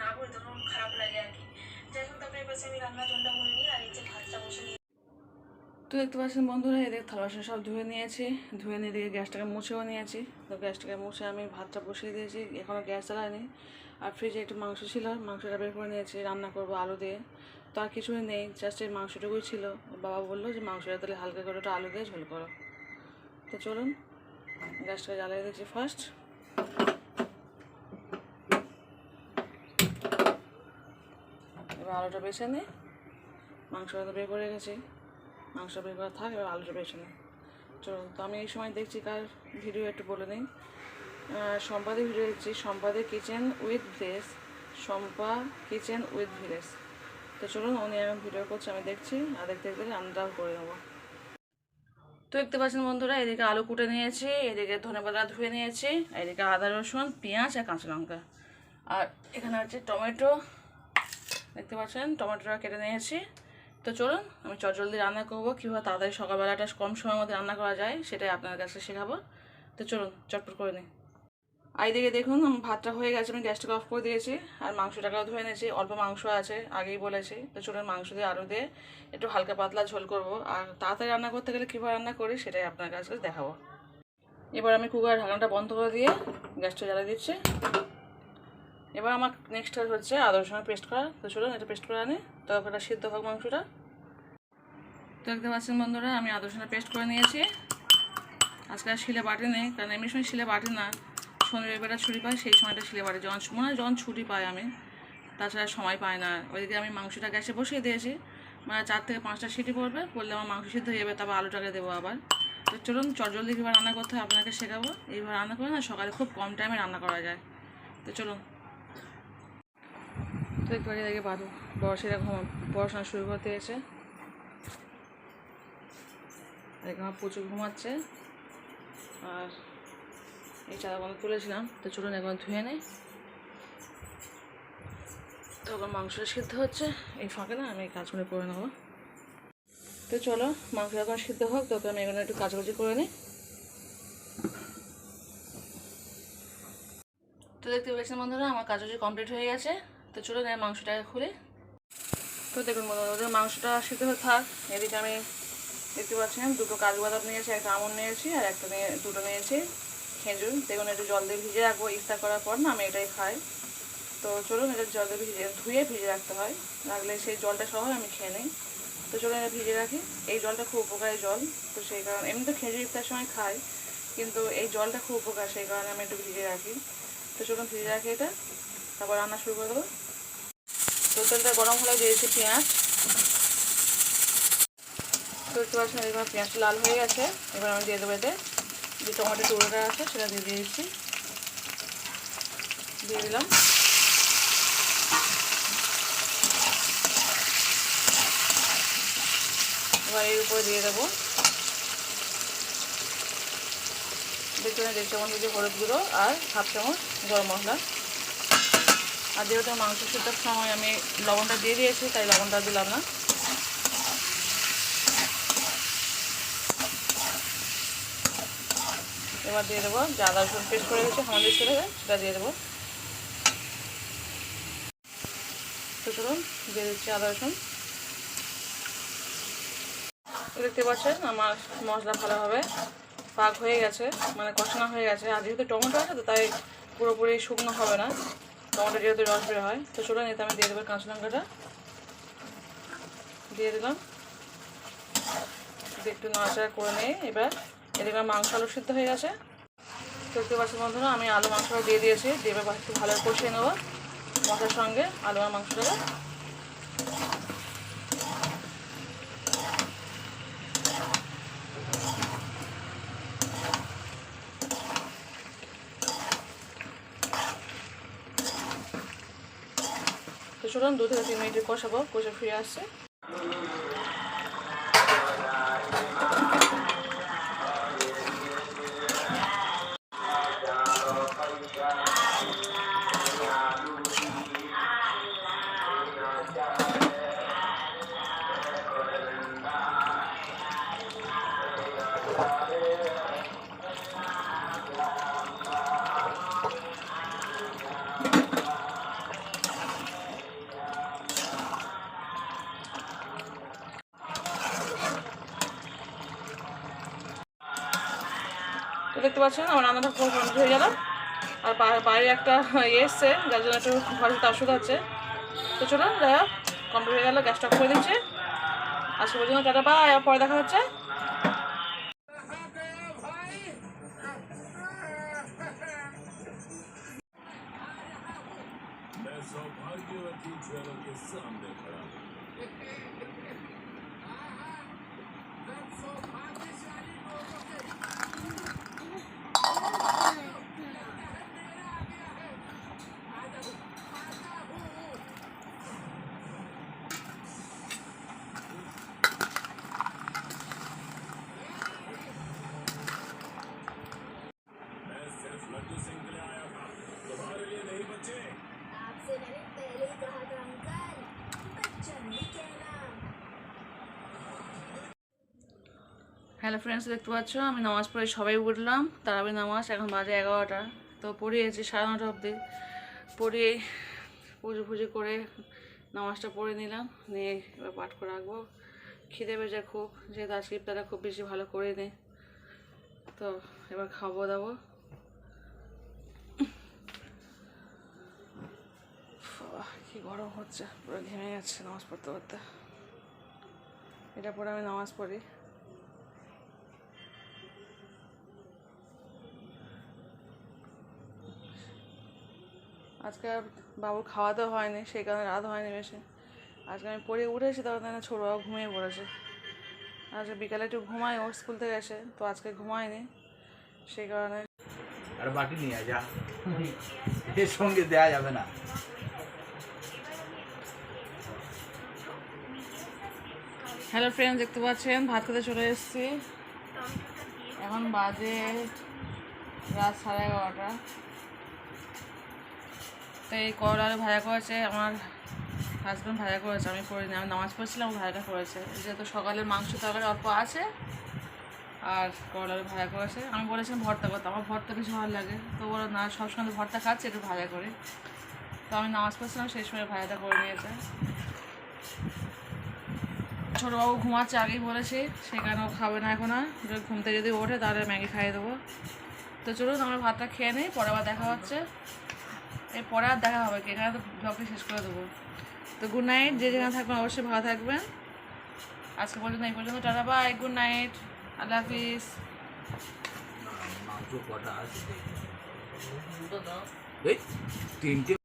না করি তখন খারাপ লাগে আর কি। যাই হোক, তারপরে এবার আমি রান্না জলটা করে নিই আর এই যে ভাতটা বসে নিই। তো দেখতে পাচ্ছেন বন্ধুরা, এদিকে থালা বাসন সব ধুয়ে নিয়েছি, ধুয়ে নিয়ে দিয়ে গ্যাসটাকে মুছেও নিয়েছি। তো গ্যাসটাকে মুছে আমি ভাতটা বসিয়ে দিয়েছি, এখনও গ্যাস জ্বালায়নি। আর ফ্রিজে একটু মাংস ছিল, মাংসটা বের করে নিয়েছি, রান্না করবো আলু দিয়ে। তো আর কিছুই নেই, জাস্ট এই মাংসটুকুই ছিল। বাবা বললো যে মাংসটা তাহলে হালকা করে ওটা আলু দিয়ে ঝোল করো। তো চলুন গ্যাসটাকে জ্বালিয়ে দিয়েছি ফার্স্ট। এবার আলুটা বেছে নিই, মাংসটা তো বের করে রেখেছি, মাংস বের করা থাক, এবার আলুটা বেছে নিই। চলুন। তো আমি এই সময় দেখছি কার ভিডিও একটু বলে নিই। সম্পাদের ভিডিও দেখছি, সম্পাদের kitchen with village, Sampa kitchen with village. তো চলুন, উনি এখন ভিডিও করছে, আমি দেখছি, আর দেখতে দেখতে রান্নাটাও করে নেবো। তো দেখতে পাচ্ছেন বন্ধুরা, এদিকে আলু কুটে নিয়েছি, এদিকে ধনেপাতা ধুয়ে নিয়েছি, এদিকে আদা রসুন পেঁয়াজ আর কাঁচা লঙ্কা, আর এখানে হচ্ছে টমেটো, দেখতে পাচ্ছেন টমেটোটা কেটে নিয়েছি। তো চলুন, আমি চটজলদি রান্না করবো, কীভাবে তাড়াতাড়ি সকালবেলাটা কম সময়ের মধ্যে রান্না করা যায় সেটাই আপনার কাছে শেখাবো। তো চলুন চটপট করে নিই। আর এদিকে দেখুন আমার ভাতটা হয়ে গেছে, আমি গ্যাসটাকে অফ করে দিয়েছি, আর মাংসটাকেও ধুয়ে নিয়েছি, অল্প মাংস আছে আগেই বলেছি। তো চলুন মাংস দিয়ে আলু দিয়ে একটু হালকা পাতলা ঝোল করব, আর তাড়াতাড়ি রান্না করতে গেলে কীভাবে রান্না করি সেটাই আপনার কাছে দেখাবো। এবার আমি কুকার ঢাকনাটা বন্ধ করে দিয়ে গ্যাসটা জ্বালিয়ে দিচ্ছি। এবার আমার নেক্সট হচ্ছে আদা রসুনের পেস্ট করা। তো চলুন এটা পেস্ট করে আনি, তরকারিটা সিদ্ধ হোক মাংসটা। তো দেখতে পাচ্ছেন বন্ধুরা, আমি আদা রসুনের পেস্ট করে নিয়েছি। আজকে আর শিলে বাটি নেই, কারণ এমনি সময় শিলে বাটি না, শনিবারটা ছুটি পাই, সেই সময়টা শিলে বাটি যখন ছুটি পাই আমি, তাছাড়া সময় পাই না। ওইদিকে আমি মাংসটা গ্যাসে বসিয়ে দিয়েছি, মানে 4 থেকে 5টা সিটি পড়বে, পড়লে আমার মাংস সিদ্ধ হয়ে যাবে, তারপর আলুটাকে দেবো আবার। তো চলুন চটজলদি কীভাবে রান্না করতে হয় আপনাকে শেখাবো। এইভাবে রান্না করে না সকালে খুব কম টাইমে রান্না করা যায়। তো চলুন। তো একটু আগে দেখে বড়শিরা পড়াশোনা শুরু করতে এসে আমার প্রচুর ঘুমাচ্ছে, আর এই চারাগুলো তুলেছিলাম। তো চলুন এখন ধুয়ে নেই, তখন মাংসটা সিদ্ধ হচ্ছে, এই ফাঁকে না আমি কাজগুলো করে নেবো। তো চলো মাংস যখন সিদ্ধ হোক তখন আমি এখানে একটু কাজবাজি করে নিই। তো দেখতে পেয়েছেন বন্ধুরা, আমার কাজবাজি কমপ্লিট হয়ে গেছে। তো চলুন এই মাংসটাকে খুলে। তো দেখুন বন্ধুরা, মাংসটা সিদ্ধ হয়ে থাক, এদিকে আমি দেখতে পাচ্ছেন 2টো কাজু বাদাম নিয়েছি, একটা আমন্ড নিয়েছি, আর দুটো নিয়েছি খেজুর। দেখুন একটু জল দিয়ে ভিজে রাখবো, ইফতার করার পর না আমি এটাই খাই। তো চলুন এটা জল দিয়ে ধুয়ে ভিজে রাখতে হয়, রাখলে সেই জলটা সহ আমি খেয়ে নিই। তো চলুন এটা ভিজে রাখি, এই জলটা খুব উপকারী জল। তো সেই কারণে এমনি তো খেজুর ইফতার সময় খাই, কিন্তু এই জলটা খুব উপকার, সেই কারণে আমি একটু ভিজে রাখি। তো চলুন ভিজে রাখি এটা, তারপর রান্না শুরু করে দেবো। তো তেলটা গরম হলে দিয়েছি পেঁয়াজ। তো দেখতে পাচ্ছেন এবার পেঁয়াজটা লাল হয়ে গেছে, এবার আমি দিয়ে দেবো এতে যে টমেটো টুকরোটা আছে সেটা দিয়ে দিয়েছি, দিয়ে দিলাম। এবার এর উপরে দিয়ে দেবো দেখতে 1.5 চামচ দিয়ে হলুদ গুঁড়ো আর 1/2 চামচ গরম মশলা। আর যেহেতু মাংস সিদ্ধার সময় আমি লবণটা দিয়ে দিয়েছি, তাই লবণটা দিলাম না। এবার দিয়ে দেবো যে আদা রসুন পেস্ট করে দিয়েছি আমাদের ছেলে, সেটা দিয়ে দেবো। তো চলুন দিয়ে দিচ্ছি আদা রসুন। দেখতে পাচ্ছেন আমার মশলা ভালোভাবে পাক হয়ে গেছে, মানে কষানো হয়ে গেছে। আর যেহেতু টমেটো আছে তো তাই পুরোপুরি শুকনো হবে না, টমেটো যেহেতু রস বের হয়। তো চলুন এতে আমি দিয়ে দেবো কাঁচা লঙ্কাটা, দিয়ে দিলাম, একটু নাড়াচাড়া করে নিয়ে এবার এদিকে মাংস আলু সিদ্ধ হয়ে গেছে। দেখতে পাচ্ছি বন্ধুরা, আমি আলু মাংসটা দিয়ে দিয়েছি, দিয়ে এবার একটু ভালো কষিয়ে নেবো মশলার সঙ্গে আলু আর মাংসটাকে। তো চলুন 2 থেকে 3 মিনিট কষাবো, কষে ফিরে আসছে। পাচ্ছেন আমার রান্নাটা কমপ্লিট হয়ে গেল। আর বাইরে একটা এসছে যার জন্য একটু ঘরে যেতে অসুবিধা হচ্ছে। তো চলুন দেখা কমপ্লিট হয়ে গেল, গ্যাসটা অফ করে দিচ্ছি। আজকে পর্যন্ত টাটা বাই, পরে দেখা হচ্ছে। मैं सौभाग्यवती ज्वेलर के सामने खड़ा हूँ। मैं सिर्फ लड्डू सिंह के लिए आया था, तुम्हारे लिए नहीं बच्चे। आपसे मैंने पहले ही कहा था अंकल, बच्चा नहीं कहना। হ্যালো ফ্রেন্ডস, দেখতে পাচ্ছ আমি নামাজ পড়ে সবাই উঠলাম। তারাবি নামাজ এখন বাজে 11টা। তো পড়িয়েছি 9:30 অবধি। পড়িয়ে পুজো করে নামাজটা পড়ে নিলাম, নিয়ে এবার পাঠ করে রাখবো। খিদে পেয়েছে খুব, যেহেতু আজকে ইফতারটা খুব বেশি ভালো করে নিই। তো এবার খাবো দাবো। কি গরম হচ্ছে, পুরো ঘেমে যাচ্ছে নামাজ পড়তে পড়তে। এটা পরে আমি নামাজ পড়ি। আজকে বাবুর খাওয়াতেও হয়নি, সেই কারণে রাত হয়নি বেশি। আজকে আমি পড়ে উঠেছি, তখন ছোটো বাবু ঘুমিয়ে পড়েছে। আজকে বিকালে একটু ঘুমাই, ও স্কুল থেকে এসে, তো আজকে ঘুমায়নি সেই কারণে। আর বাটি নিয়ে যা, এর সঙ্গে দেয়া যাবে না। হ্যালো ফ্রেন্ডস, দেখতে পাচ্ছেন ভাত খেতে চলে এসেছি। এখন বাজে রাত 11:30। তো এই করলা আলু ভাজা করেছে আমার হাজব্যান্ড, ভাজা করেছে, আমি করিনি। আমি নামাজ পড়ছিলাম, ভাজাটা করেছে। যেহেতু সকালের মাংস তরকারি অল্প আছে, আর করলা আলু ভাজা করেছে। আমি বলেছিলাম ভর্তা করতে, আমার ভর্তা বেশি ভালো লাগে। তো বলো না, সবসময় তো ভর্তা খাচ্ছে, একটু ভাজা করে। তো আমি নামাজ পড়ছিলাম, সেই সময় ভাজাটা করে নিয়েছে। ছোটোবাবু ঘুমাচ্ছে, আগেই বলেছি, সেখানেও খাবে না এখন। আর ঘুম থেকে যদি ওঠে তাহলে ম্যাগি খাইয়ে দেবো। তো চলুন আমরা ভাতটা খেয়ে নিই, পরে আবার দেখা হচ্ছে। এর পরে আর দেখা হবে কি, এখানে তো ব্লগটি শেষ করে দেবো। তো গুড নাইট, যে যেখানে থাকবেন অবশ্যই ভালো থাকবেন। আজকে পর্যন্ত এই পর্যন্ত, টাটা বাই, গুড নাইট, আল্লাহ হাফিজ। মাংস কটা আছে এই 3টে।